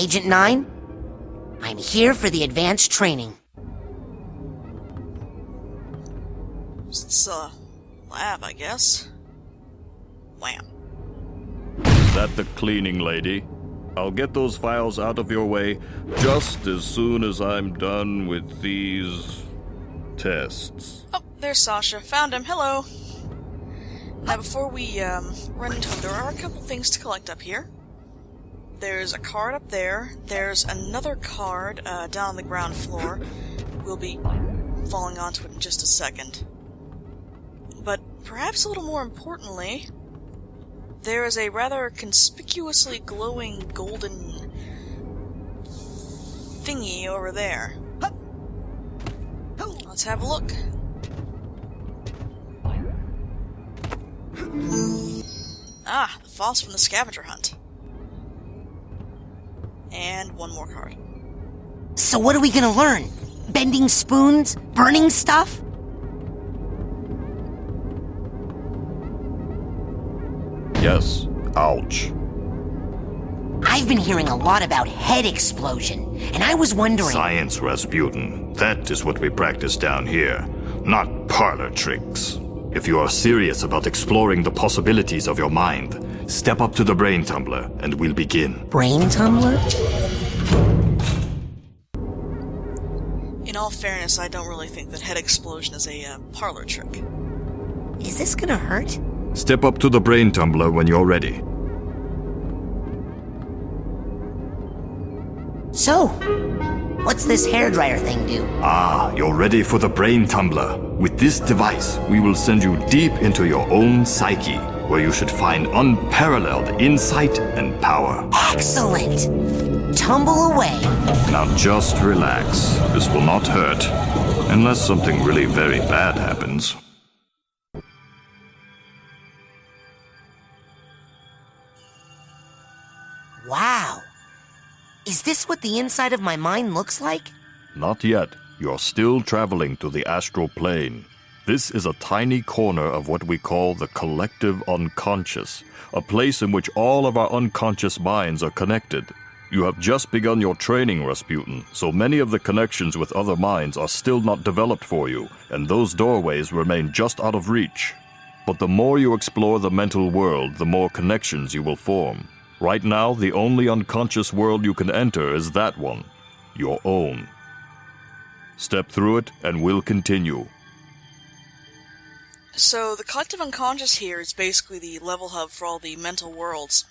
Agent 9? I'm here for the advanced training. It's a lab, I guess. Wham. Is that the cleaning lady? I'll get those files out of your way just as soon as I'm done with these tests. Oh, there's Sasha. Found him. Hello. Now, before we run into him, there are a couple things to collect up here. There's a card up there. There's another card down on the ground floor. We'll be falling onto it in just a second. But perhaps a little more importantly, there is a rather conspicuously glowing golden thingy over there. Let's have a look. Ah, the false from the scavenger hunt. And one more card. So what are we gonna learn? Bending spoons? Burning stuff? Yes. Ouch. I've been hearing a lot about head explosion, and I was wondering... Science, Rasputin. That is what we practice down here, not parlor tricks. If you are serious about exploring the possibilities of your mind, step up to the brain tumbler, and we'll begin. Brain tumbler? In all fairness, I don't really think that head explosion is a parlor trick. Is this gonna hurt? Step up to the brain tumbler when you're ready. So, what's this hairdryer thing do? Ah, you're ready for the brain tumbler. With this device, we will send you deep into your own psyche, where you should find unparalleled insight and power. Excellent! Tumble away. Now just relax. This will not hurt. Unless something really very bad happens. Wow. Is this what the inside of my mind looks like? Not yet. You're still traveling to the astral plane. This is a tiny corner of what we call the collective unconscious, a place in which all of our unconscious minds are connected. You have just begun your training, Rasputin, so many of the connections with other minds are still not developed for you, and those doorways remain just out of reach. But the more you explore the mental world, the more connections you will form. Right now, the only unconscious world you can enter is that one, your own. Step through it, and we'll continue. So, the collective unconscious here is basically the level hub for all the mental worlds,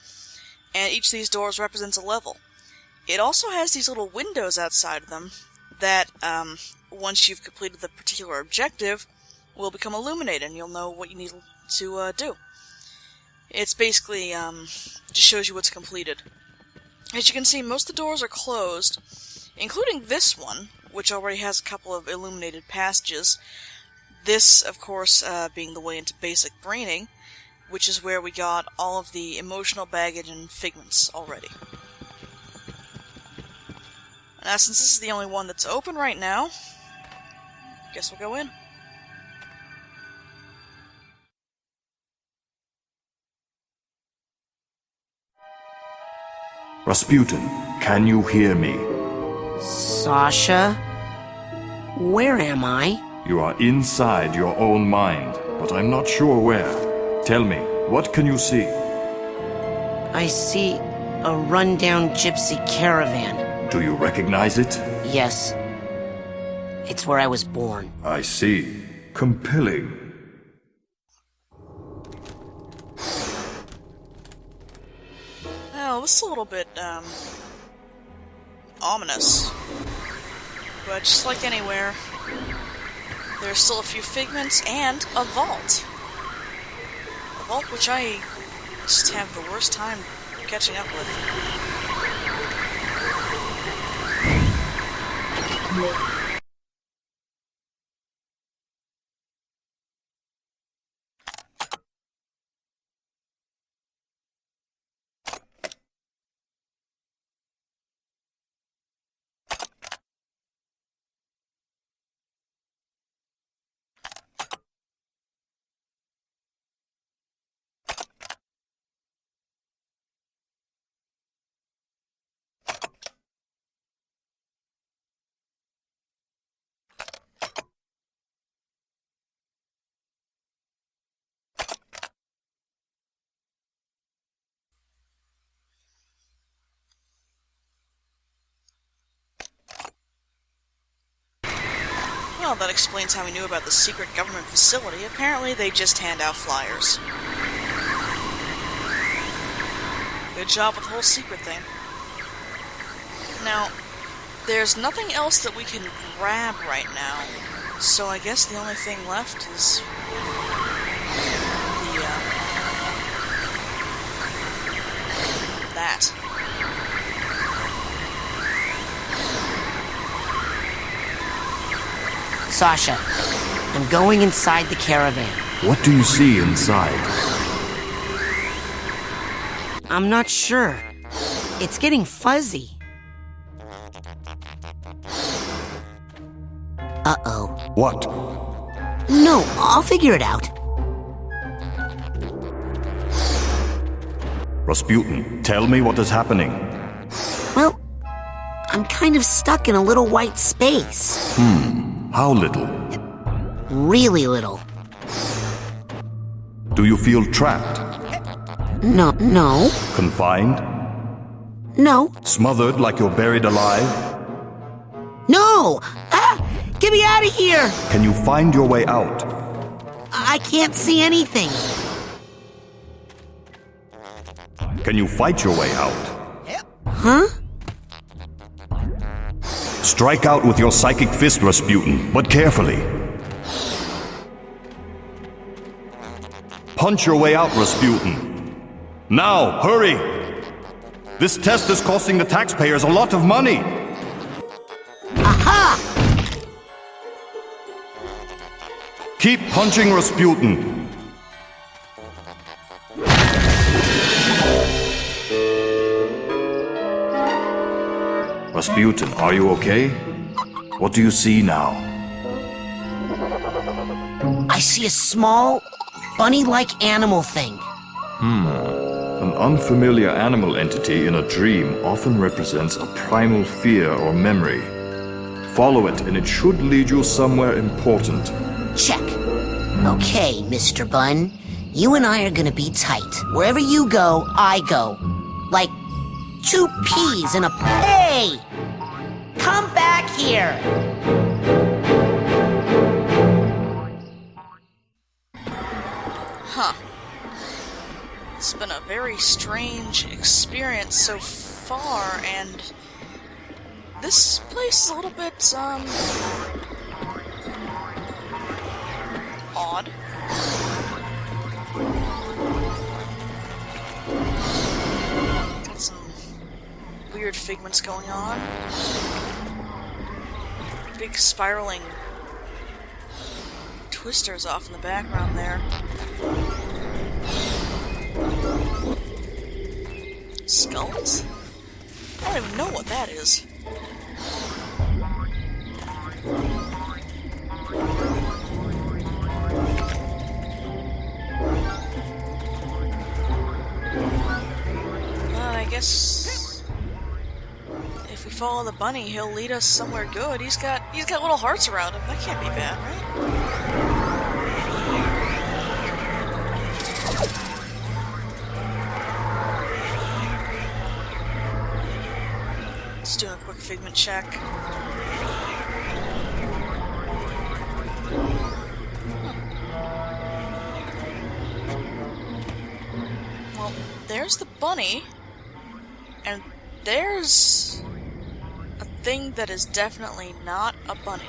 and each of these doors represents a level. It also has these little windows outside of them that, once you've completed the particular objective, will become illuminated, and you'll know what you need to do. It's basically, just shows you what's completed. As you can see, most of the doors are closed, including this one, which already has a couple of illuminated passages. This, of course, being the way into basic braining, which is where we got all of the emotional baggage and figments already. Now, since this is the only one that's open right now, guess we'll go in. Rasputin, can you hear me? Sasha? Where am I? You are inside your own mind, but I'm not sure where. Tell me, what can you see? I see a rundown gypsy caravan. Do you recognize it? Yes. It's where I was born. I see. Compelling. Well, this is a little bit, ominous. But just like anywhere, there's still a few figments and a vault. A vault which I just have the worst time catching up with. Well, that explains how we knew about the secret government facility. Apparently, they just hand out flyers. Good job with the whole secret thing. Now, there's nothing else that we can grab right now, so I guess the only thing left is that. Sasha, I'm going inside the caravan. What do you see inside? I'm not sure. It's getting fuzzy. Uh-oh. What? No, I'll figure it out. Rasputin, tell me what is happening. Well, I'm kind of stuck in a little white space. How little? Really little. Do you feel trapped? No. Confined? No. Smothered like you're buried alive? No! Ah! Get me out of here! Can you find your way out? I can't see anything. Can you fight your way out? Huh? Strike out with your psychic fist, Rasputin, but carefully. Punch your way out, Rasputin. Now, hurry! This test is costing the taxpayers a lot of money. Aha! Keep punching, Rasputin. Rasputin, are you okay? What do you see now? I see a small, bunny-like animal thing. An unfamiliar animal entity in a dream often represents a primal fear or memory. Follow it, and it should lead you somewhere important. Check. Okay, Mr. Bun. You and I are gonna be tight. Wherever you go, I go. Like two peas in a... Hey! Come back here! Huh. It's been a very strange experience so far, and this place is a little bit, odd. Got some weird figments going on. Big spiraling twisters off in the background there. Skulls? I don't even know what that is. I guess if we follow the bunny, he'll lead us somewhere good. He's got little hearts around him. That can't be bad, right? Let's do a quick figment check. Well, there's the bunny, and there's a thing that is definitely not a bunny.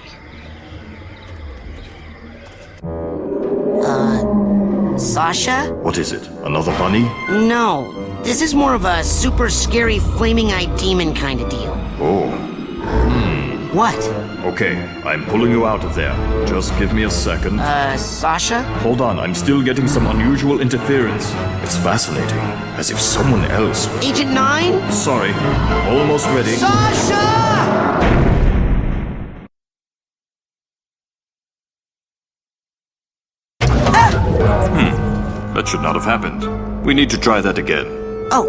Sasha? What is it? Another bunny? No. This is more of a super scary flaming-eyed demon kind of deal. Oh. What? Okay, I'm pulling you out of there. Just give me a second. Sasha? Hold on, I'm still getting some unusual interference. It's fascinating. As if someone else... Agent 9? Sorry. Almost ready. Sasha! That should not have happened. We need to try that again. Oh,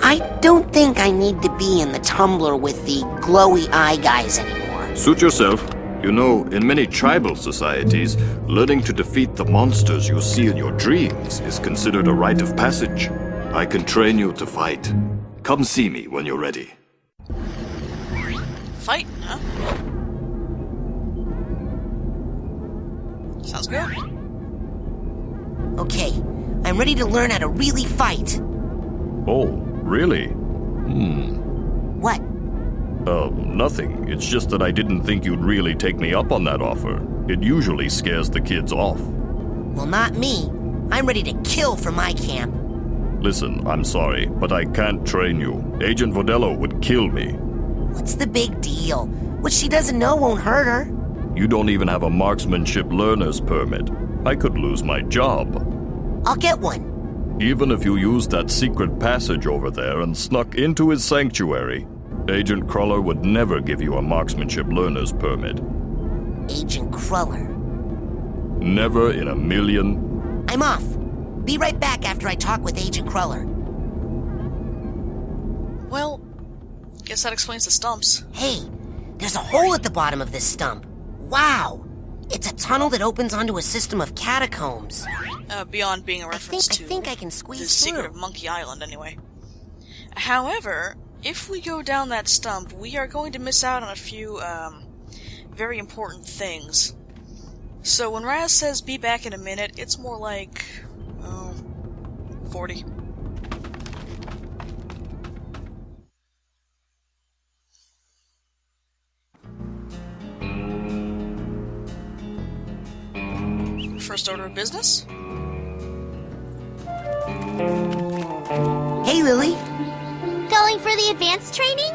I don't think I need to be in the Tumbler with the glowy eye guys anymore. Suit yourself. You know, in many tribal societies, learning to defeat the monsters you see in your dreams is considered a rite of passage. I can train you to fight. Come see me when you're ready. Fighting, huh? Sounds good. Okay, I'm ready to learn how to really fight. Oh, really? What? Nothing. It's just that I didn't think you'd really take me up on that offer. It usually scares the kids off. Well, not me. I'm ready to kill for my camp. Listen, I'm sorry, but I can't train you. Agent Vodello would kill me. What's the big deal? What she doesn't know won't hurt her. You don't even have a marksmanship learner's permit. I could lose my job. I'll get one. Even if you used that secret passage over there and snuck into his sanctuary, Agent Cruller would never give you a marksmanship learner's permit. Agent Cruller. Never in a million. I'm off. Be right back after I talk with Agent Cruller. Well, guess that explains the stumps. Hey, there's a hole at the bottom of this stump. Wow! It's a tunnel that opens onto a system of catacombs. Beyond being a reference I think I can to squeeze the secret through. of Monkey Island, anyway. However, if we go down that stump, we are going to miss out on a few, very important things. So when Raz says be back in a minute, it's more like, 40. First order of business? Hey, Lily. Going for the advanced training?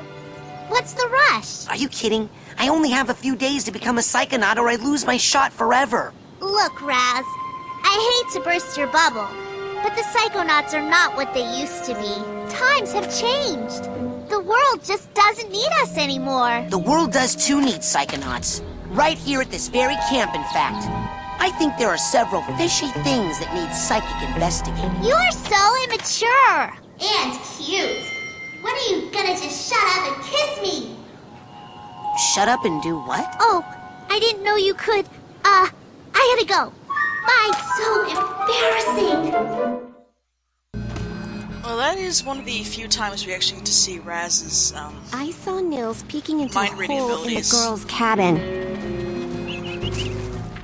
What's the rush? Are you kidding? I only have a few days to become a Psychonaut or I lose my shot forever. Look, Raz, I hate to burst your bubble, but the Psychonauts are not what they used to be. Times have changed. The world just doesn't need us anymore. The world does too need Psychonauts. Right here at this very camp, in fact. I think there are several fishy things that need psychic investigating. You are so immature. And cute. When are you gonna just shut up and kiss me? Shut up and do what? Oh, I didn't know you could. I gotta go. Bye, so embarrassing. Well, that is one of the few times we actually get to see Raz's, I saw Nils peeking into a mind-reading hole in the abilities. girls' cabin.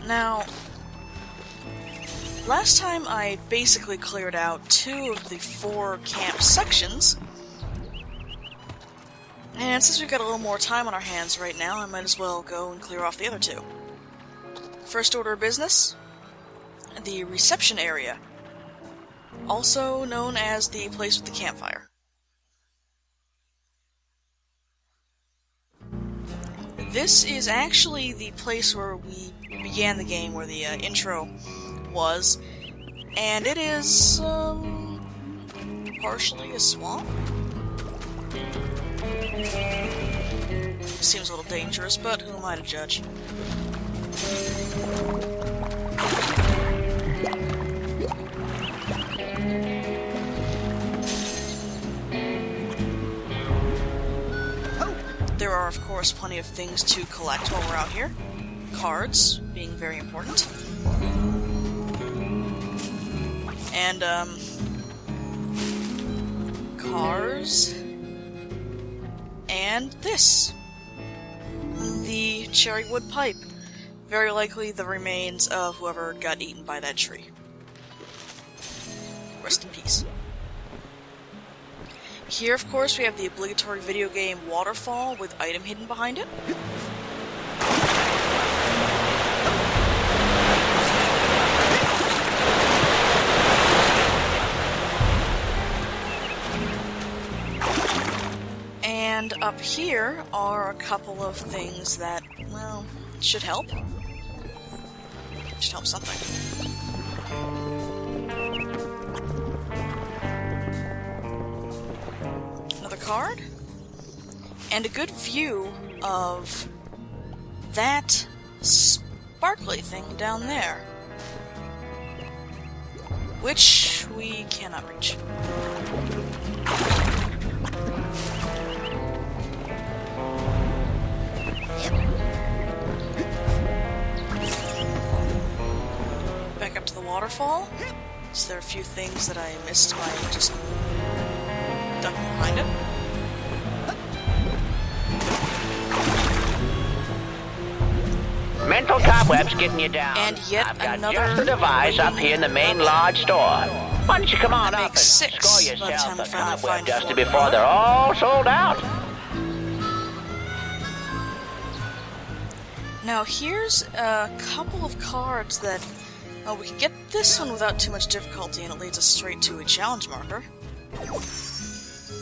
Now, last time I basically cleared out 2 of the 4 camp sections, and since we've got a little more time on our hands right now, I might as well go and clear off the other 2. First order of business, the reception area, also known as the place with the campfire. This is actually the place where we began the game, where the intro was, and it is partially a swamp. Seems a little dangerous, but who am I to judge? There are, of course, plenty of things to collect while we're out here. Cards being very important. And, cars. And this. The cherry wood pipe. Very likely the remains of whoever got eaten by that tree. Rest in peace. Here, of course, we have the obligatory video game waterfall with item hidden behind it. And up here are a couple of things that, well, should help. Should help something. Another card. And a good view of that sparkly thing down there. Which we cannot reach. Back up to the waterfall. Is there a few things that I missed by just ducking behind it? Mental top web's getting you down. And yet I've got another just the device up here in the main large store. Why don't you come on That up and makes 6 score by the time yourself we a finally cobweb find duster 4. before they're all sold out? Now here's a couple of cards that we can get this one without too much difficulty, and it leads us straight to a challenge marker.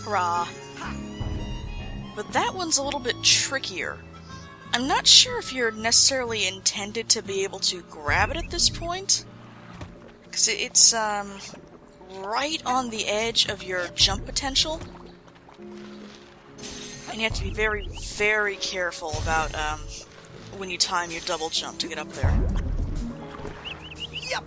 Hurrah! But that one's a little bit trickier. I'm not sure if you're necessarily intended to be able to grab it at this point, because it's right on the edge of your jump potential, and you have to be very, very careful about when you time your double jump to get up there. Yep.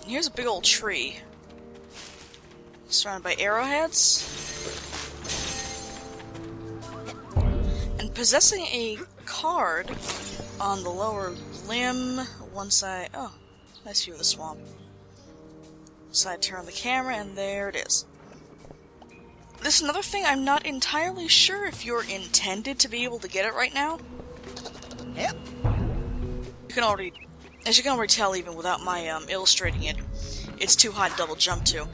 Here's a big old tree, surrounded by arrowheads. And possessing a card on the lower limb, one side... Oh, nice view of the swamp. Side turn the camera, and there it is. This is another thing, I'm not entirely sure if you're intended to be able to get it right now. Yep. You can already... As you can already tell, even without my illustrating it, it's too high to double jump to.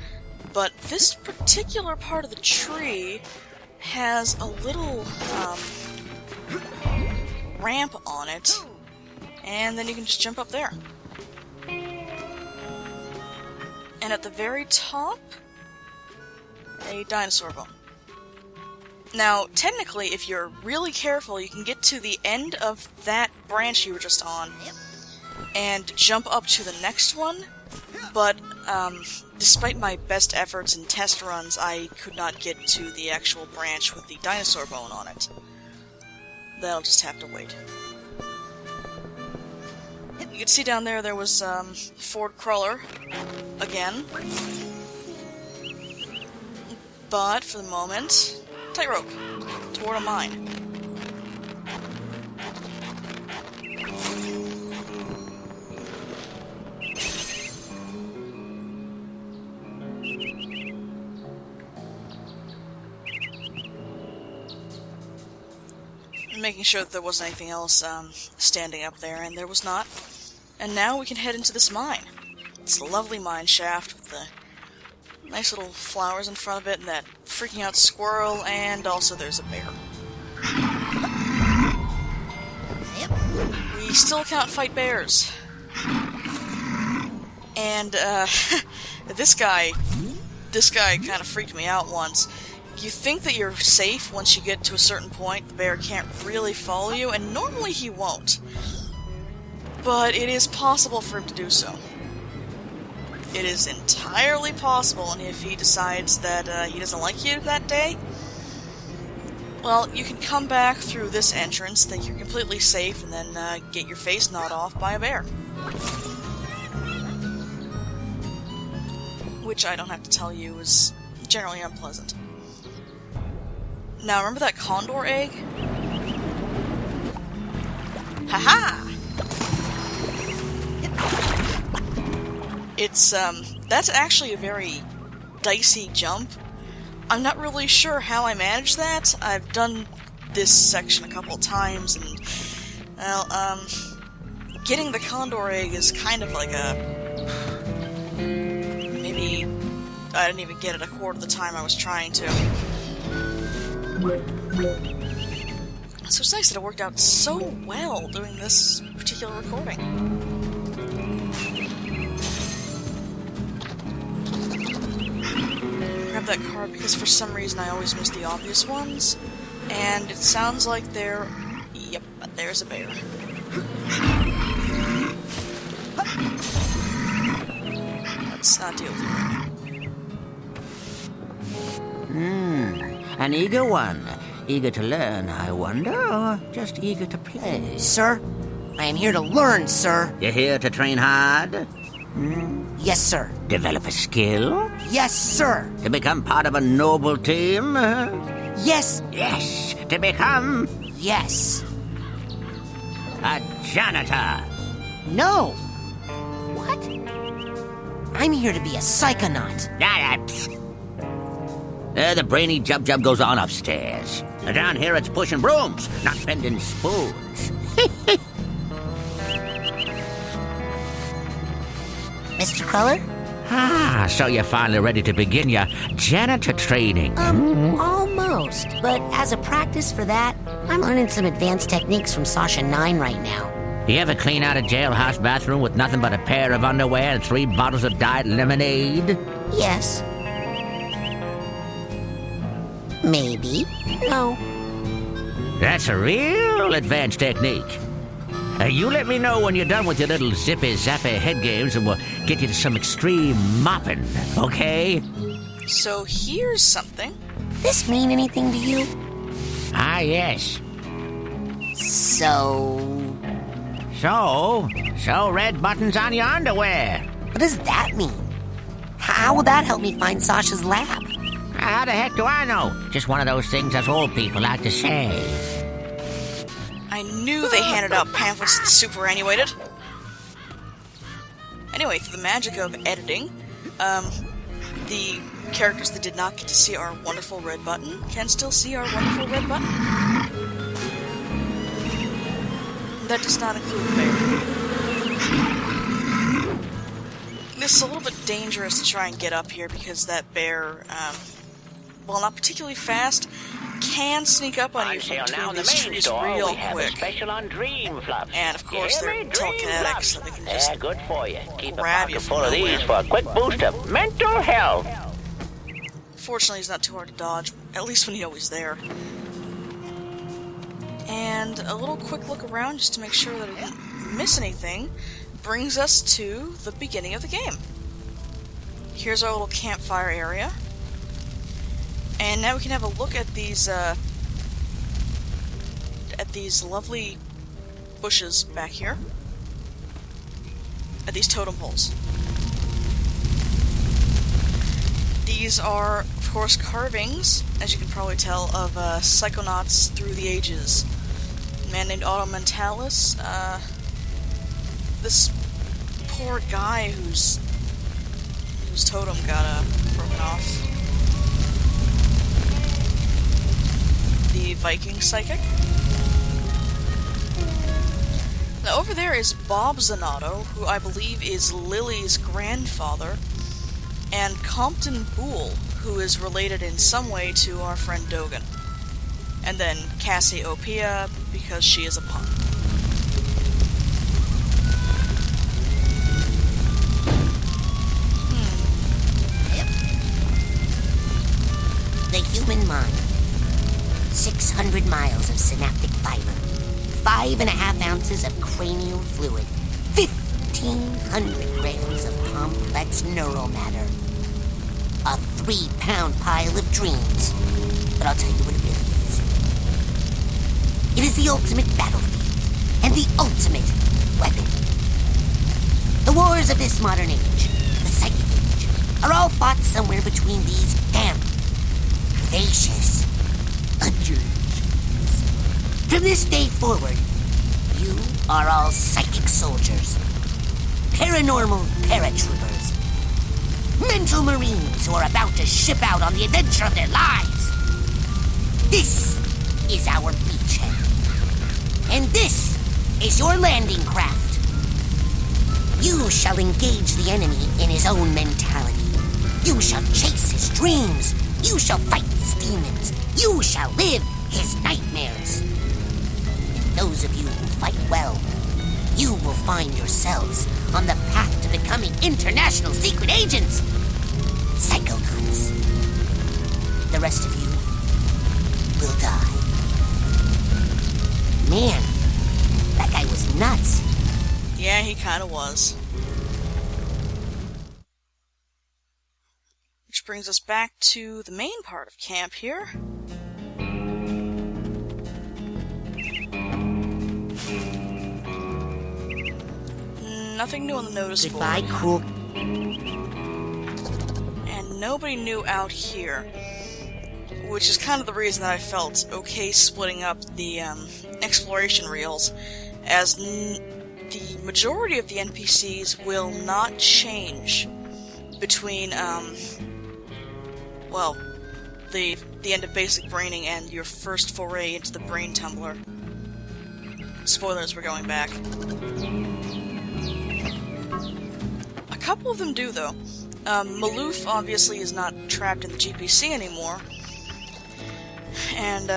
But this particular part of the tree has a little ramp on it, and then you can just jump up there. And at the very top, a dinosaur bone. Now, technically, if you're really careful, you can get to the end of that branch you were just on and jump up to the next one, but despite my best efforts and test runs, I could not get to the actual branch with the dinosaur bone on it. That'll just have to wait. You can see down there was Ford Cruller again. But, for the moment, tightrope toward a mine. Making sure that there wasn't anything else standing up there, and there was not. And now we can head into this mine. It's a lovely mine shaft with the nice little flowers in front of it, and that freaking out squirrel, and also there's a bear. Yep. We still can't fight bears. And, this guy kind of freaked me out once. You think that you're safe once you get to a certain point, the bear can't really follow you, and normally he won't. But it is possible for him to do so. It is entirely possible, and if he decides that he doesn't like you that day, well, you can come back through this entrance, think you're completely safe, and then get your face gnawed off by a bear. Which I don't have to tell you is generally unpleasant. Now, remember that condor egg? Haha! It's, that's actually a very dicey jump. I'm not really sure how I managed that. I've done this section a couple of times, and, well, getting the condor egg is kind of like maybe I didn't even get it a quarter of the time I was trying to. So it's nice that it worked out so well doing this particular recording. Grab that card because for some reason I always miss the obvious ones. And it sounds like there... Yep, there's a bear. Let's not deal with it right now. An eager one. Eager to learn, I wonder, or just eager to play? Sir, I am here to learn, sir. You're here to train hard? Yes, sir. Develop a skill? Yes, sir. To become part of a noble team? Yes. Yes, to become Yes. a janitor. No. What? I'm here to be a psychonaut. The brainy jub goes on upstairs. Down here it's pushing brooms, not bending spoons. Mr. Cruller? So you're finally ready to begin your janitor training. Almost. But as a practice for that, I'm learning some advanced techniques from Sasha 9 right now. You ever clean out a jailhouse bathroom with nothing but a pair of underwear and 3 bottles of diet lemonade? Yes. Maybe. No. That's a real advanced technique. You let me know when you're done with your little zippy-zappy head games and we'll get you to some extreme mopping, okay? So here's something. This mean anything to you? Yes. So red buttons on your underwear. what does that mean? How will that help me find Sasha's lab? How the heck do I know? Just one of those things us old people like to say. I knew they handed out pamphlets that superannuated. Anyway, through the magic of editing, the characters that did not get to see our wonderful red button can still see our wonderful red button. That does not include the bear. This is a little bit dangerous to try and get up here because that bear, while not particularly fast, can sneak up on you from between these trees real quick. And of course they're telekinetics, so they can just good for you. Keep grab a you pocket from full of nowhere. these for a quick boost of mental health. Fortunately, he's not too hard to dodge, at least when you know he's there. And a little quick look around just to make sure that I didn't miss anything brings us to the beginning of the game. Here's our little campfire area. And now we can have a look at these lovely bushes back here. At these totem poles. These are, of course, carvings, as you can probably tell, of Psychonauts through the ages. A man named Auto Mentalis, this poor guy whose totem got broken off. The Viking Psychic. Now over there is Bob Zanotto, who I believe is Lily's grandfather, and Compton Boole, who is related in some way to our friend Dogan. And then Cassiopeia, because she is a pun. The human mind. 600 miles of synaptic fiber. 5.5 ounces of cranial fluid. 1,500 grams of complex neural matter. A 3-pound pile of dreams. But I'll tell you what it really is. It is the ultimate battlefield and the ultimate weapon. The wars of this modern age, the psychic age, are all fought somewhere between these damp, gracious underlings. From this day forward, you are all psychic soldiers, paranormal paratroopers, mental marines who are about to ship out on the adventure of their lives. This is our beachhead. And this is your landing craft. You shall engage the enemy in his own mentality. You shall chase his dreams. You shall fight his demons. You shall live his nightmares. And those of you who fight well, you will find yourselves on the path to becoming international secret agents. Psychonauts. The rest of you will die. Man, that guy was nuts. Yeah, he kinda was. Which brings us back to the main part of camp here. Nothing new on the notice board. Goodbye, cool. And nobody new out here. Which is kind of the reason that I felt okay splitting up the exploration reels, as the majority of the NPCs will not change between, well, the end of basic braining and your first foray into the brain tumbler. Spoilers, we're going back. A couple of them do, though. Maloof obviously is not trapped in the GPC anymore, and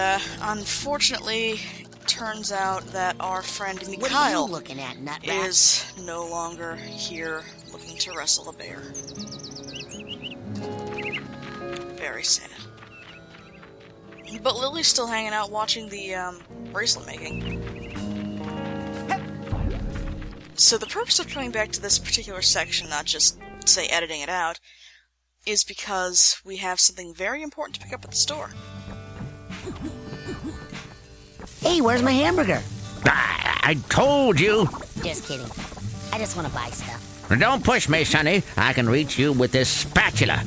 unfortunately, turns out that our friend Mikhail What are you looking at, nut rat? is no longer here looking to wrestle a bear. Very sad. But Lily's still hanging out watching the bracelet making. So the purpose of coming back to this particular section, not just, say, editing it out, is because we have something very important to pick up at the store. Hey, where's my hamburger? I told you. Just kidding. I just want to buy stuff. Don't push me, Sonny. I can reach you with this spatula.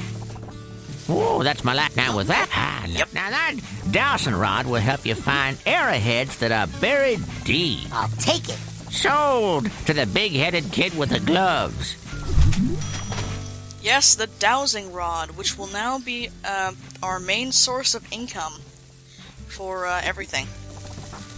Oh, that's my lap. Now with that, Yep. Now that dowsing rod will help you find arrowheads that are buried deep. I'll take it. Sold to the big-headed kid with the gloves. Yes, the dowsing rod, which will now be our main source of income for everything.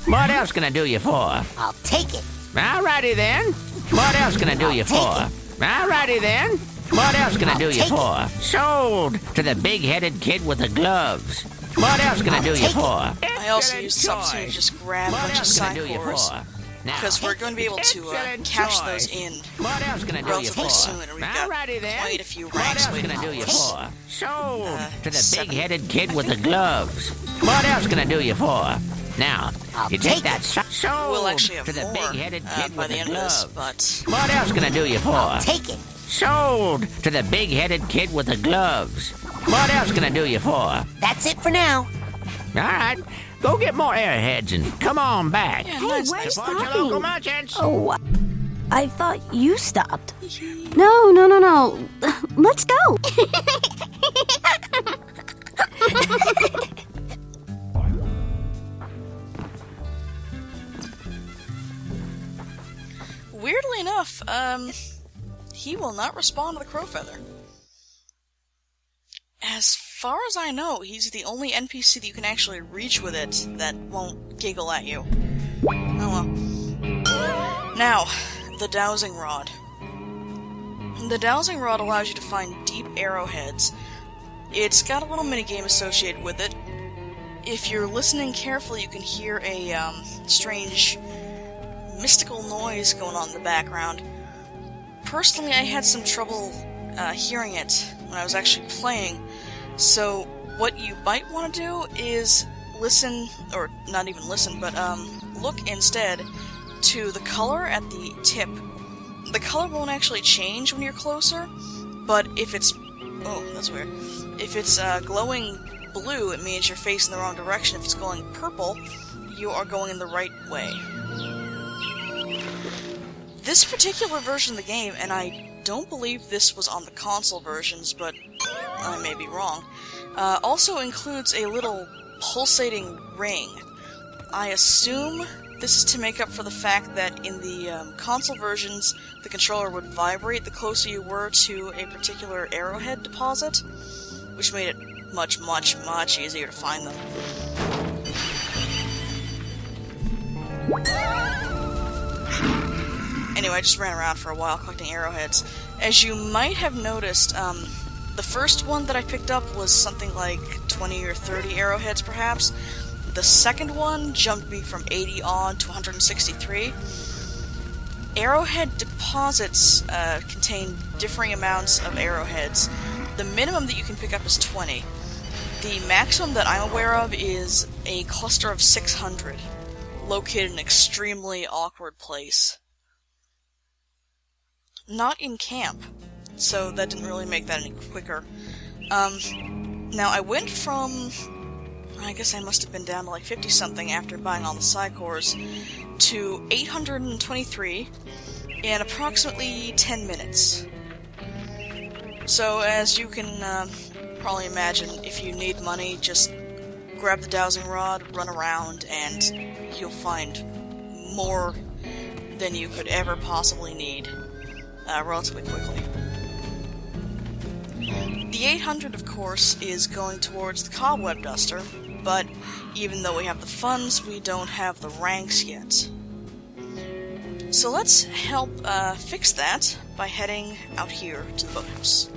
What else can I do you for? I'll take it. Alrighty then. What else can I do you for? Alrighty then. What else can I do you take for? Sold to the big-headed kid with the gloves. What else can I do you take it. for? I also used this opportunity to just grab a What bunch of else can I do you Psychors, for? Now, because we're going to be able to cash those in what else can I do you relatively for? soon, and we've got Alrighty then. quite a few What ranks else waiting can I do for you us. for? Sold to the 7, big-headed kid with the gloves. What else can I do you for? Now, I'll you take take that sold We'll actually have to the more big-headed kid by with the the end of this, gloves. but What else can I do you for? Take it. Sold to the big-headed kid with the gloves. What else can I do you for? That's it for now. All right, go get more airheads and come on back. yeah, nice. where's Support your stopping? local merchants. Oh, I thought you stopped. No. Let's go. Weirdly enough, he will not respond to the crow feather. As far as I know, he's the only NPC that you can actually reach with it that won't giggle at you. Oh well. Now, the dowsing rod. The dowsing rod allows you to find deep arrowheads. It's got a little minigame associated with it. If you're listening carefully, you can hear a strange mystical noise going on in the background. Personally, I had some trouble hearing it when I was actually playing, so what you might want to do is listen, or not even listen, but look instead to the color at the tip. The color won't actually change when you're closer, but if it's... oh, that's weird. If it's glowing blue, it means you're facing the wrong direction. If it's glowing purple, you are going in the right way. This particular version of the game, and I don't believe this was on the console versions, but I may be wrong, also includes a little pulsating ring. I assume this is to make up for the fact that in the console versions, the controller would vibrate the closer you were to a particular arrowhead deposit, which made it much, much, much easier to find them. Anyway, I just ran around for a while collecting arrowheads. As you might have noticed, the first one that I picked up was something like 20 or 30 arrowheads, perhaps. The second one jumped me from 80 on to 163. Arrowhead deposits contain differing amounts of arrowheads. The minimum that you can pick up is 20. The maximum that I'm aware of is a cluster of 600, located in an extremely awkward place. Not in camp, so that didn't really make that any quicker. Now I went from... I guess I must have been down to like 50-something after buying all the Psychors, to 823 in approximately 10 minutes. So, as you can probably imagine, if you need money, just grab the dowsing rod, run around, and you'll find more than you could ever possibly need relatively quickly. The 800, of course, is going towards the cobweb duster, but even though we have the funds, we don't have the ranks yet. So let's help fix that by heading out here to the boathouse.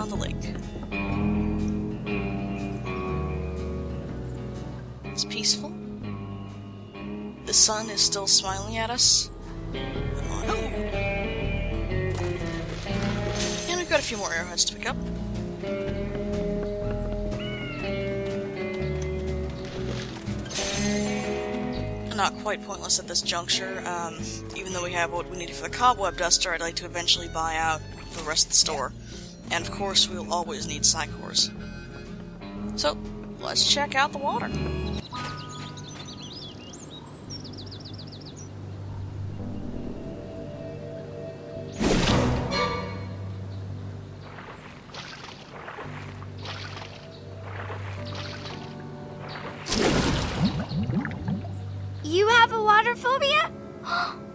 The lake. It's peaceful. The sun is still smiling at us. And we've got a few more arrowheads to pick up. Not quite pointless at this juncture. Even though we have what we need for the cobweb duster, I'd like to eventually buy out the rest of the store. And of course, we'll always need psychors. So, let's check out the water. You have a water phobia?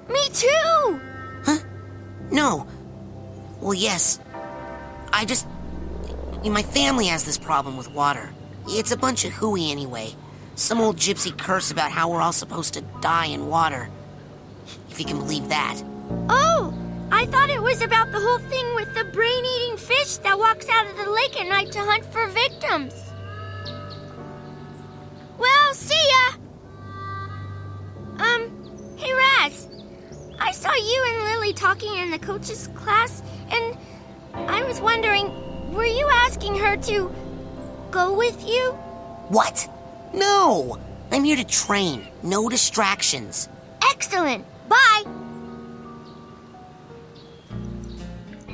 Me too! Huh? No. Well, yes. My family has this problem with water. It's a bunch of hooey anyway. Some old gypsy curse about how we're all supposed to die in water. If you can believe that. Oh! I thought it was about the whole thing with the brain-eating fish that walks out of the lake at night to hunt for victims. Well, see ya! Hey Raz. I saw you and Lily talking in the coach's class, and I was wondering, were you asking her to go with you? What? No! I'm here to train. No distractions. Excellent. Bye.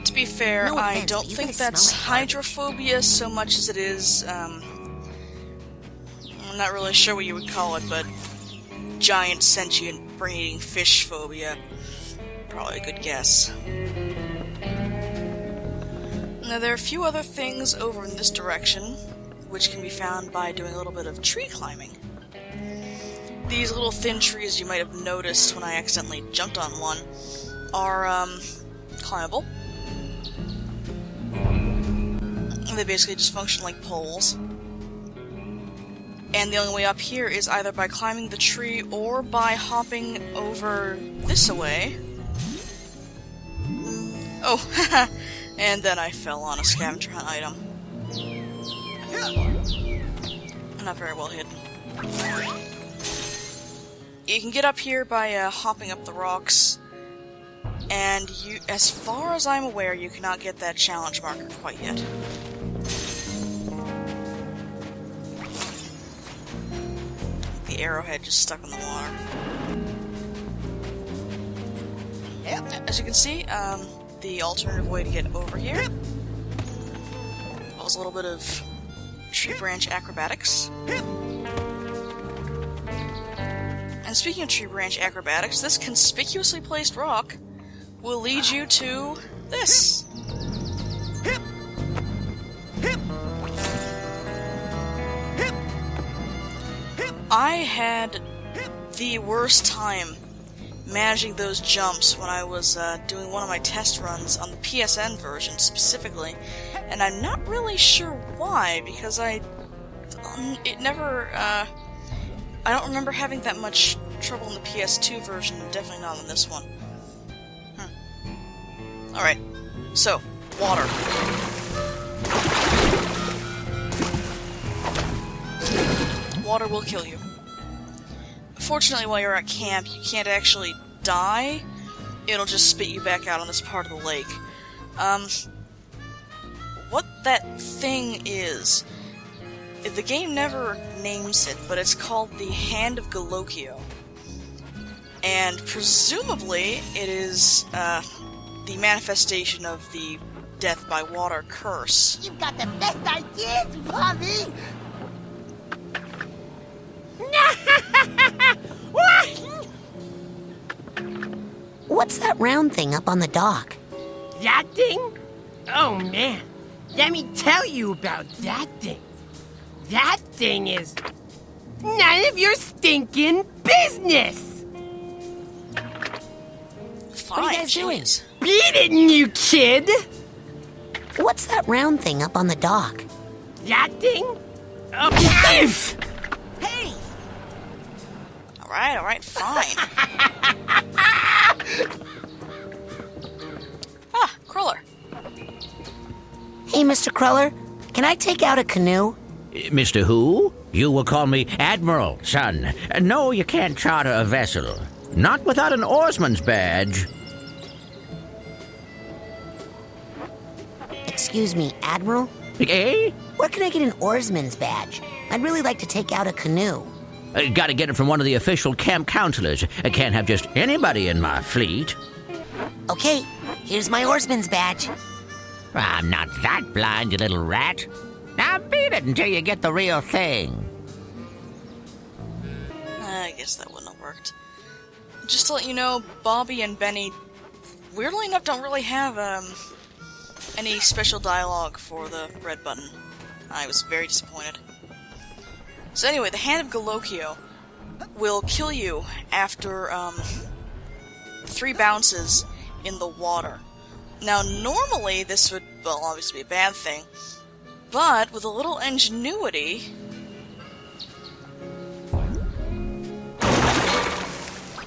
To be fair, No I offense, don't but you think guys that's smell like hydrophobia so much as it is, I'm not really sure what you would call it, but giant sentient brain-eating fish phobia. Probably a good guess. Now, there are a few other things over in this direction, which can be found by doing a little bit of tree climbing. These little thin trees you might have noticed when I accidentally jumped on one are, climbable. They basically just function like poles. And the only way up here is either by climbing the tree or by hopping over this away. Oh, haha! And then I fell on a scavenger hunt item. Not very well hidden. You can get up here by hopping up the rocks, and you, as far as I'm aware, you cannot get that challenge marker quite yet. The arrowhead just stuck in the water. As you can see, the alternative way to get over here was a little bit of tree branch acrobatics. And speaking of tree branch acrobatics, this conspicuously placed rock will lead you to this. I had the worst time managing those jumps when I was doing one of my test runs on the PSN version specifically, and I'm not really sure why, because I don't remember having that much trouble in the PS2 version, and definitely not in this one. Alright, so, water. Water will kill you. Fortunately, while you're at camp, you can't actually die. It'll just spit you back out on this part of the lake. What that thing is, the game never names it, but it's called the Hand of Galokio. And presumably, it is, the manifestation of the death by water curse. You've got the best ideas, Bobby! What's that round thing up on the dock? That thing? Oh man, let me tell you about that thing. That thing is none of your stinking business! fine. What are you guys doing? Jeez. Beat it, you kid! What's that round thing up on the dock? That thing? Okay. Hey! Alright, fine. Cruller. Hey, Mr. Cruller, can I take out a canoe? Mr. Who? You will call me Admiral, son. No, you can't charter a vessel. Not without an oarsman's badge. Excuse me, Admiral? Eh? Where can I get an oarsman's badge? I'd really like to take out a canoe. Gotta get it from one of the official camp counselors. I can't have just anybody in my fleet. Okay, here's my oarsman's badge. I'm not that blind, you little rat. Now beat it until you get the real thing. I guess that wouldn't have worked. Just to let you know, Bobby and Benny, weirdly enough, don't really have, any special dialogue for the red button. I was very disappointed. So anyway, the Hand of Galocchio will kill you after, 3 bounces in the water. Now, normally this would, well, obviously be a bad thing, but with a little ingenuity,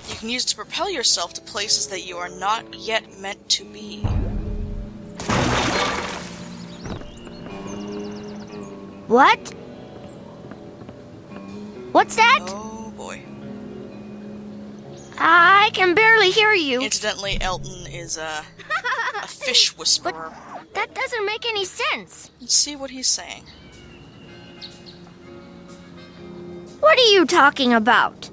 you can use it to propel yourself to places that you are not yet meant to be. What? What's that? Oh boy. I can barely hear you. Incidentally, Elton is a fish whisperer. That doesn't make any sense. Let's see what he's saying. What are you talking about?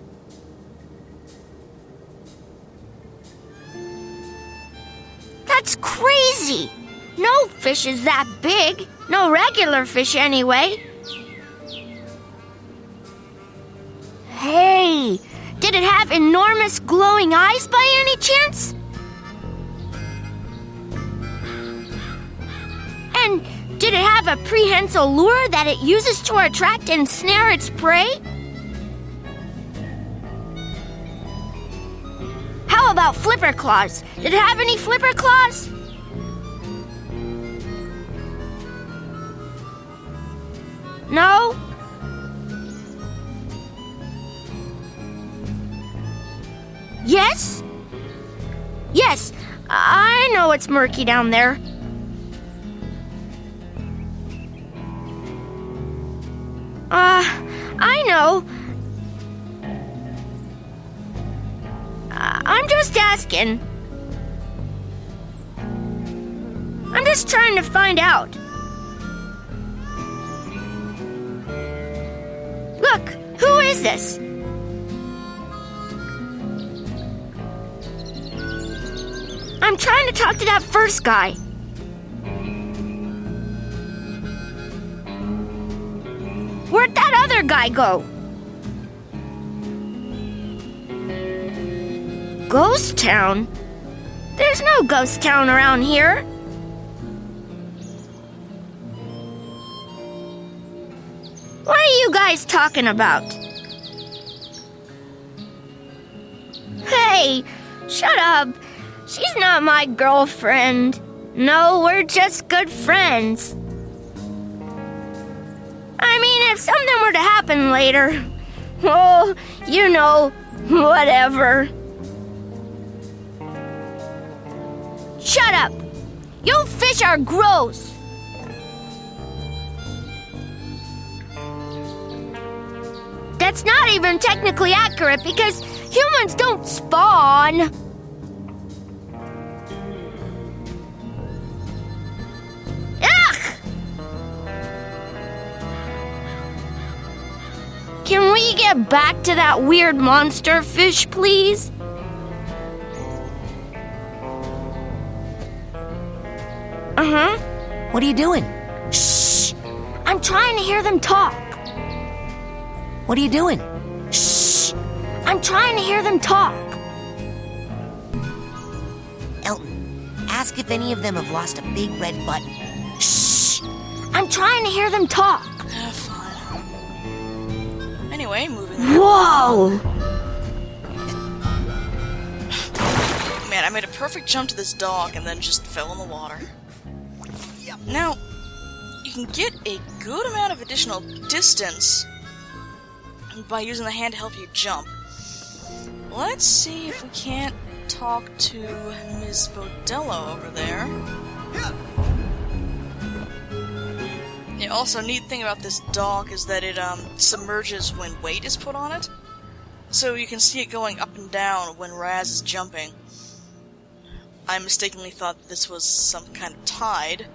That's crazy! No fish is that big. No regular fish, anyway. Hey, did it have enormous glowing eyes by any chance? And did it have a prehensile lure that it uses to attract and snare its prey? How about flipper claws? Did it have any flipper claws? No? Yes? Yes, I know it's murky down there. I know. I'm just asking. I'm just trying to find out. Look, who is this? I'm trying to talk to that first guy. Where'd that other guy go? Ghost town? There's no ghost town around here. What are you guys talking about? Hey, shut up. She's not my girlfriend. No, we're just good friends. I mean, if something were to happen later, well, you know, whatever. Shut up! You fish are gross! That's not even technically accurate because humans don't spawn. Ugh! Can we get back to that weird monster fish, please? Uh-huh. What are you doing? Shh! I'm trying to hear them talk. What are you doing? Shh! I'm trying to hear them talk. Elton, ask if any of them have lost a big red button. Shh! I'm trying to hear them talk. Fine. Anyway, moving on. Whoa! Man, I made a perfect jump to this dock and then just fell in the water. Now, you can get a good amount of additional distance by using the hand to help you jump. Let's see if we can't talk to Ms. Vodello over there. Yeah, also, neat thing about this dock is that it submerges when weight is put on it. So you can see it going up and down when Raz is jumping. I mistakenly thought this was some kind of tide,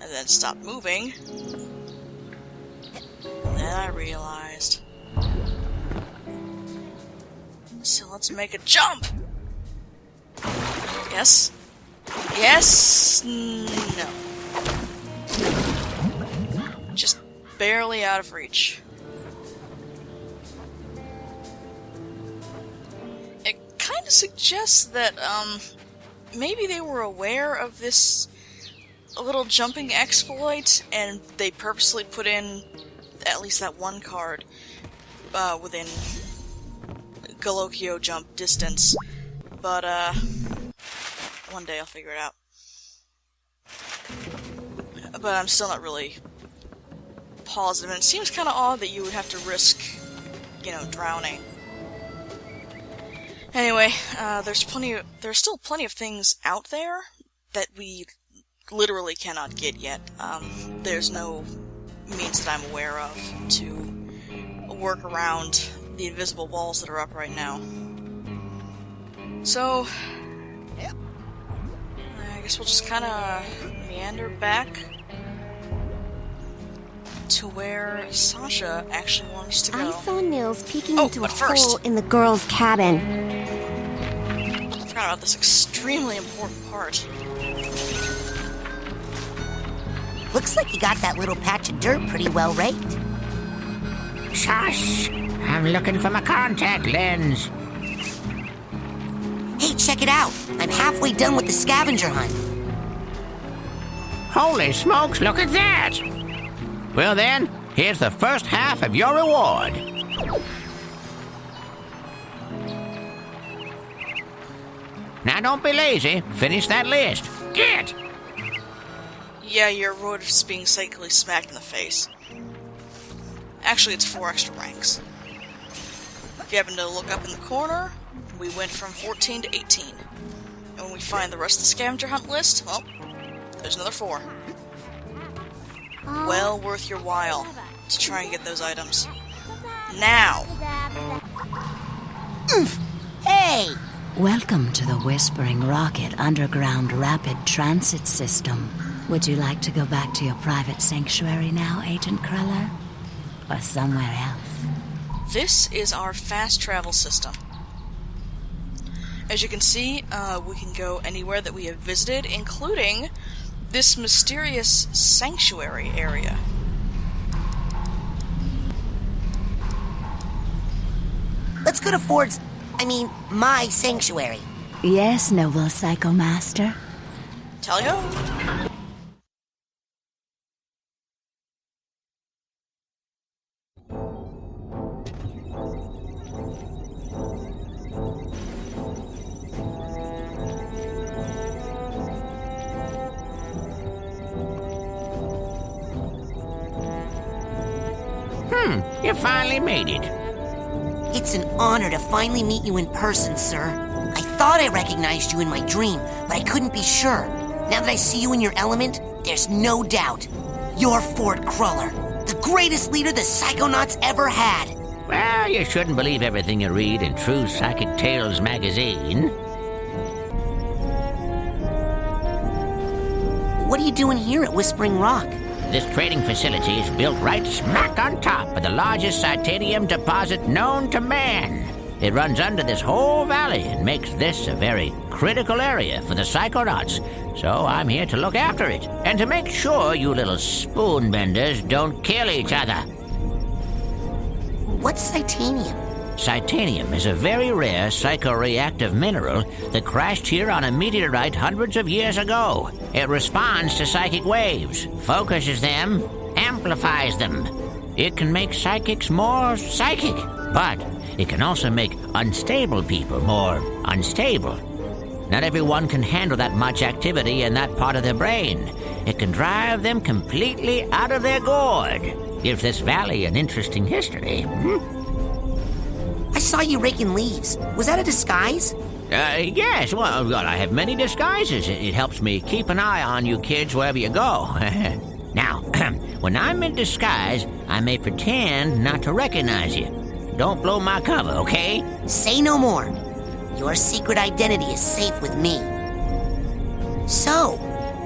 and then stopped moving. Then I realized. So let's make a jump! Yes? Yes? No. Just barely out of reach. It kind of suggests that, maybe they were aware of this little jumping exploit, and they purposely put in at least that one card, within Galocchio jump distance. But, one day I'll figure it out. But I'm still not really positive, and it seems kind of odd that you would have to risk, drowning. Anyway, there's still plenty of things out there that we literally cannot get yet. There's no means that I'm aware of to work around the invisible walls that are up right now. So, I guess we'll just kind of meander back to where Sasha actually wants to go. I saw Nils peeking into a first, hole in the girls' cabin. I forgot about this extremely important part. Looks like you got that little patch of dirt pretty well raked. Shush! I'm looking for my contact lens. Hey, check it out. I'm halfway done with the scavenger hunt. Holy smokes, look at that! Well then, here's the first half of your reward. Now don't be lazy. Finish that list. Get! Yeah, your reward is being psychically smacked in the face. Actually, it's 4 extra ranks. If you happen to look up in the corner, we went from 14 to 18. And when we find the rest of the scavenger hunt list, well, there's another 4. Well worth your while to try and get those items. Now! Hey! Welcome to the Whispering Rocket Underground Rapid Transit System. Would you like to go back to your private sanctuary now, Agent Cruller? Or somewhere else? This is our fast travel system. As you can see, we can go anywhere that we have visited, including this mysterious sanctuary area. Let's go to my sanctuary. Yes, noble Psycho Master. Tally-ho! You finally made it. It's an honor to finally meet you in person, sir. I thought I recognized you in my dream, but I couldn't be sure. Now that I see you in your element, there's no doubt. You're Fort Cruller, the greatest leader the Psychonauts ever had. Well, you shouldn't believe everything you read in True Psychic Tales magazine. What are you doing here at Whispering Rock? This trading facility is built right smack on top of the largest Psytanium deposit known to man. It runs under this whole valley and makes this a very critical area for the Psychonauts. So I'm here to look after it and to make sure you little spoonbenders don't kill each other. What's Psytanium? Psytanium is a very rare psychoreactive mineral that crashed here on a meteorite hundreds of years ago. It responds to psychic waves, focuses them, amplifies them. It can make psychics more psychic, but it can also make unstable people more unstable. Not everyone can handle that much activity in that part of their brain. It can drive them completely out of their gourd. Gives this valley an interesting history. I saw you raking leaves. Was that a disguise? Yes, well, I have many disguises. It helps me keep an eye on you kids wherever you go. Now, when I'm in disguise, I may pretend not to recognize you. Don't blow my cover, okay? Say no more. Your secret identity is safe with me. So,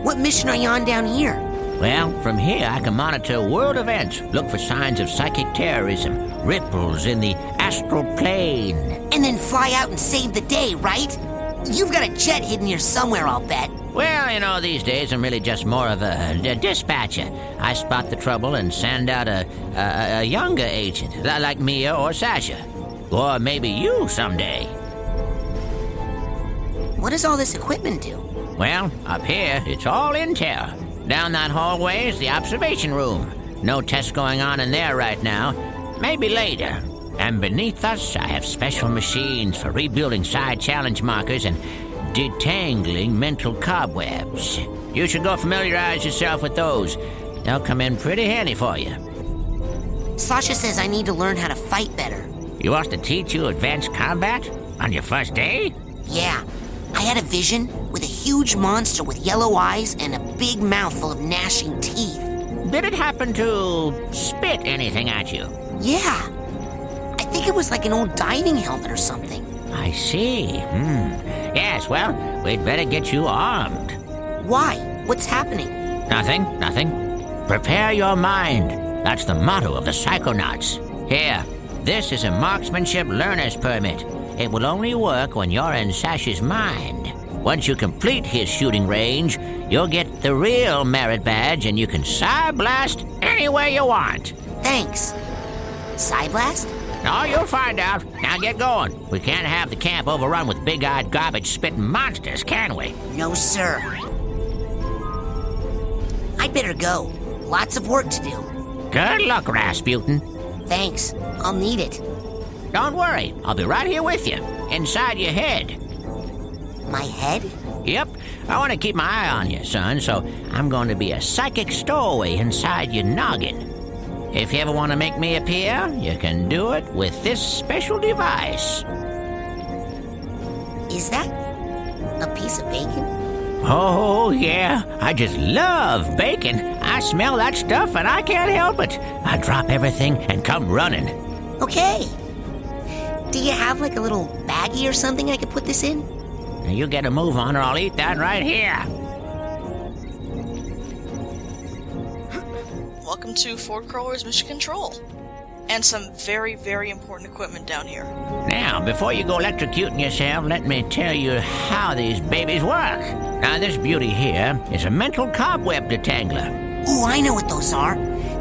what mission are you on down here? Well, from here I can monitor world events, look for signs of psychic terrorism, ripples in the astral plane. And then fly out and save the day, right? You've got a jet hidden here somewhere, I'll bet. Well, these days I'm really just more of a dispatcher. I spot the trouble and send out a younger agent, like Mia or Sasha. Or maybe you someday. What does all this equipment do? Well, up here, it's all intel. Down that hallway is the observation room. No tests going on in there right now. Maybe later. And beneath us, I have special machines for rebuilding side challenge markers and detangling mental cobwebs. You should go familiarize yourself with those. They'll come in pretty handy for you. Sasha says I need to learn how to fight better. You want to teach you advanced combat? On your first day? Yeah. I had a vision with a huge monster with yellow eyes and a big mouth full of gnashing teeth. Did it happen to spit anything at you? Yeah. I think it was like an old diving helmet or something. I see. Yes, well, we'd better get you armed. Why? What's happening? Nothing. Prepare your mind. That's the motto of the Psychonauts. Here, this is a marksmanship learner's permit. It will only work when you're in Sash's mind. Once you complete his shooting range, you'll get the real merit badge and you can Psy-blast anywhere you want. Thanks. Psy-blast? Oh, you'll find out. Now get going. We can't have the camp overrun with big-eyed garbage-spitting monsters, can we? No, sir. I'd better go. Lots of work to do. Good luck, Rasputin. Thanks. I'll need it. Don't worry. I'll be right here with you. Inside your head. My head? Yep. I want to keep my eye on you, son, so I'm going to be a psychic stowaway inside your noggin. If you ever want to make me appear, you can do it with this special device. Is that a piece of bacon? Oh, yeah. I just love bacon. I smell that stuff and I can't help it. I drop everything and come running. Okay. Do you have like a little baggie or something I could put this in? Now you get a move on or I'll eat that right here. Welcome to Ford Crawler's Mission Control. And some very, very important equipment down here. Now, before you go electrocuting yourself, let me tell you how these babies work. Now, this beauty here is a mental cobweb detangler. Oh, I know what those are.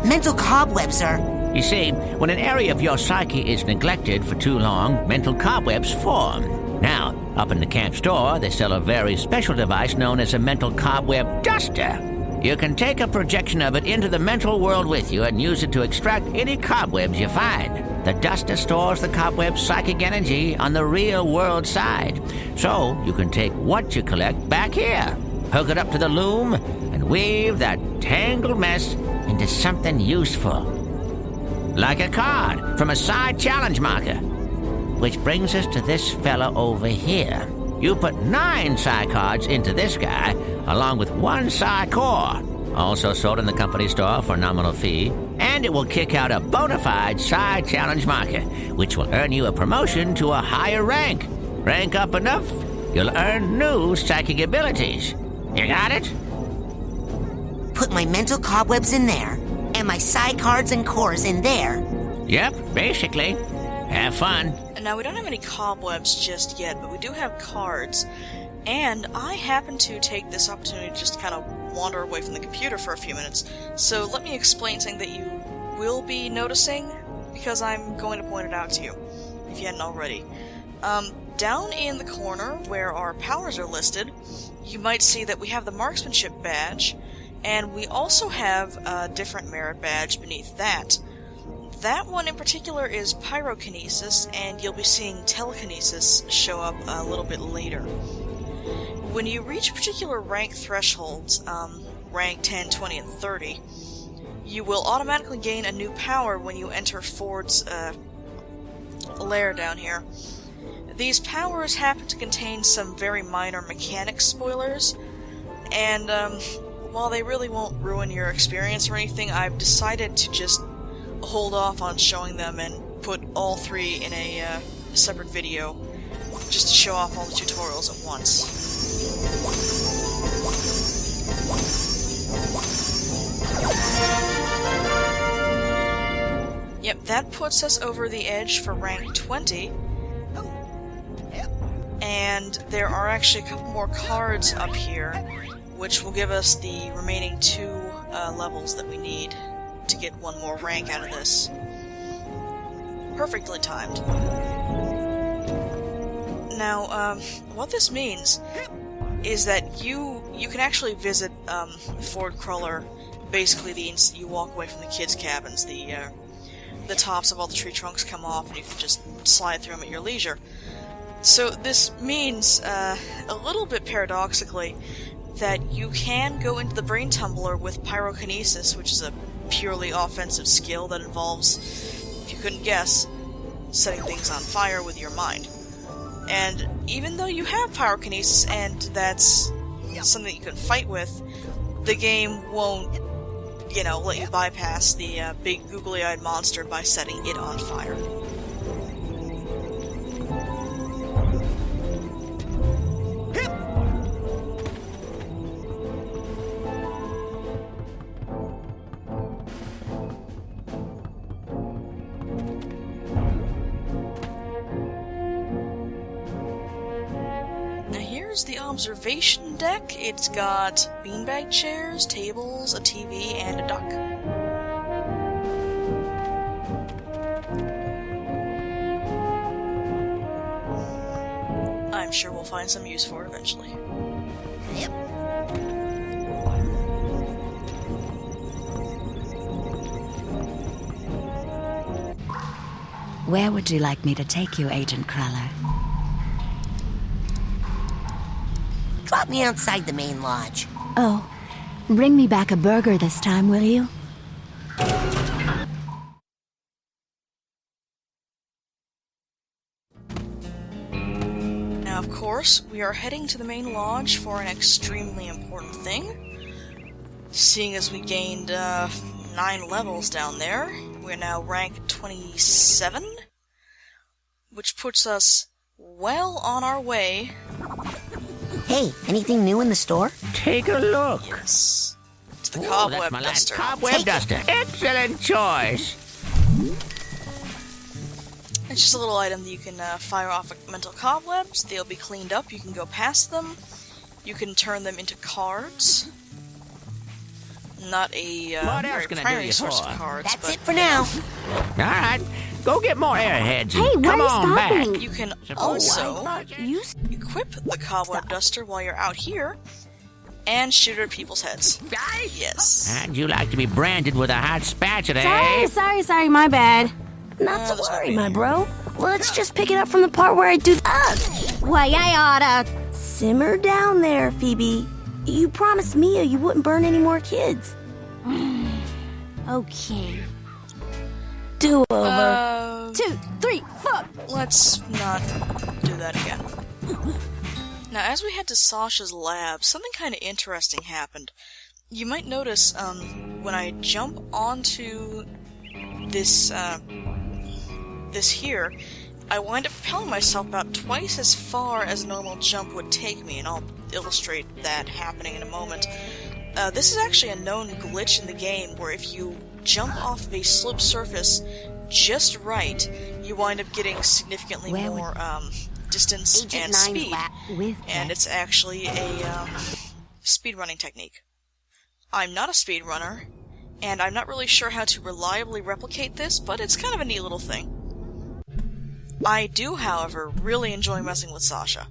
Mental cobwebs are... You see, when an area of your psyche is neglected for too long, mental cobwebs form. Now, up in the camp store, they sell a very special device known as a mental cobweb duster. You can take a projection of it into the mental world with you and use it to extract any cobwebs you find. The duster stores the cobweb's psychic energy on the real world side. So you can take what you collect back here, hook it up to the loom, and weave that tangled mess into something useful. Like a card from a side challenge marker. Which brings us to this fella over here. You put 9 Psy cards into this guy, along with 1 Psy core, also sold in the company store for a nominal fee, and it will kick out a bona fide Psy challenge marker, which will earn you a promotion to a higher rank. Rank up enough, you'll earn new psychic abilities. You got it? Put my mental cobwebs in there, and my Psy cards and cores in there. Yep, basically. Have fun. Now, we don't have any cobwebs just yet, but we do have cards. And I happen to take this opportunity to just kind of wander away from the computer for a few minutes. So let me explain something that you will be noticing, because I'm going to point it out to you, if you hadn't already. Down in the corner where our powers are listed, you might see that we have the marksmanship badge, and we also have a different merit badge beneath that. that one in particular is pyrokinesis, and you'll be seeing telekinesis show up a little bit later. When you reach particular rank thresholds, rank 10, 20, and 30, you will automatically gain a new power when you enter Ford's lair down here. These powers happen to contain some very minor mechanics spoilers, and while they really won't ruin your experience or anything, I've decided to just hold off on showing them and put all three in a separate video, just to show off all the tutorials at once. Yep, that puts us over the edge for rank 20. And there are actually a couple more cards up here, which will give us the remaining 2 levels that we need to get one more rank out of this. Perfectly timed. Now, what this means is that you can actually visit Ford Cruller. Basically, you walk away from the kids' cabins. The tops of all the tree trunks come off, and you can just slide through them at your leisure. So this means, a little bit paradoxically, that you can go into the Brain Tumbler with pyrokinesis, which is a purely offensive skill that involves, if you couldn't guess, setting things on fire with your mind. And even though you have pyrokinesis and that's something that you can fight with, the game won't, let you bypass the big googly-eyed monster by setting it on fire. The observation deck. It's got beanbag chairs, tables, a TV, and a duck. I'm sure we'll find some use for it eventually. Yep. Where would you like me to take you, Agent Cruller? Drop me outside the main lodge. Oh, bring me back a burger this time, will you? Now, of course, we are heading to the main lodge for an extremely important thing. Seeing as we gained 9 levels down there, we're now rank 27, which puts us well on our way. Hey, anything new in the store? Take a look. Yes. It's the Ooh, cobweb that's my last duster. cobweb duster. Excellent choice. It's just a little item that you can fire off mental cobwebs. They'll be cleaned up. You can go past them. You can turn them into cards. Not a very primary source of cards. That's it for now. All right, go get more airheads. Hey, Come where's on back. stopping? You can Oh, also You equip the cobweb duster while you're out here and shoot at people's heads. Yes. How'd you like to be branded with a hot spatula, eh? Sorry, my bad. Not to there's no worry, big my deal. bro. Let's just pick it up from the part where I do. Why, I oughta simmer down there, Phoebe. You promised Mia you wouldn't burn any more kids. Okay. Do over. 2, 3, 4. Let's not do that again. Now, as we head to Sasha's lab, something kind of interesting happened. You might notice, when I jump onto this here, I wind up propelling myself about twice as far as a normal jump would take me, and I'll illustrate that happening in a moment. This is actually a known glitch in the game, where if you jump off of a sloped surface just right, you wind up getting significantly more distance Agent and 9's speed, With and it's actually a speedrunning technique. I'm not a speedrunner, and I'm not really sure how to reliably replicate this, but it's kind of a neat little thing. I do, however, really enjoy messing with Sasha.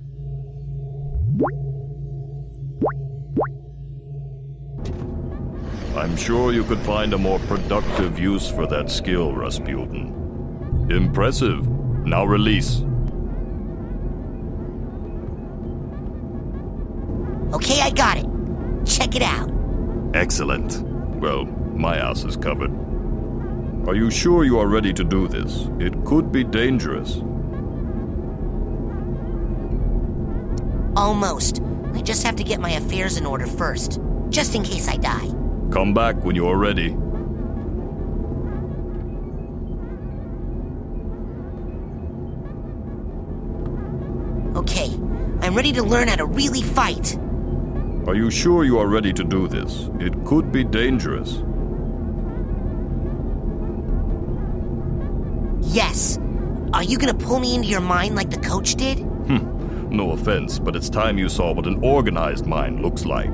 I'm sure you could find a more productive use for that skill, Rasputin. Impressive. Now release. Okay, I got it. Check it out. Excellent. Well, my ass is covered. Are you sure you are ready to do this? It could be dangerous. Almost. I just have to get my affairs in order first, just in case I die. Come back when you are ready. Okay, I'm ready to learn how to really fight. Are you sure you are ready to do this? It could be dangerous. Yes. Are you gonna pull me into your mind like the coach did? No offense, but it's time you saw what an organized mind looks like.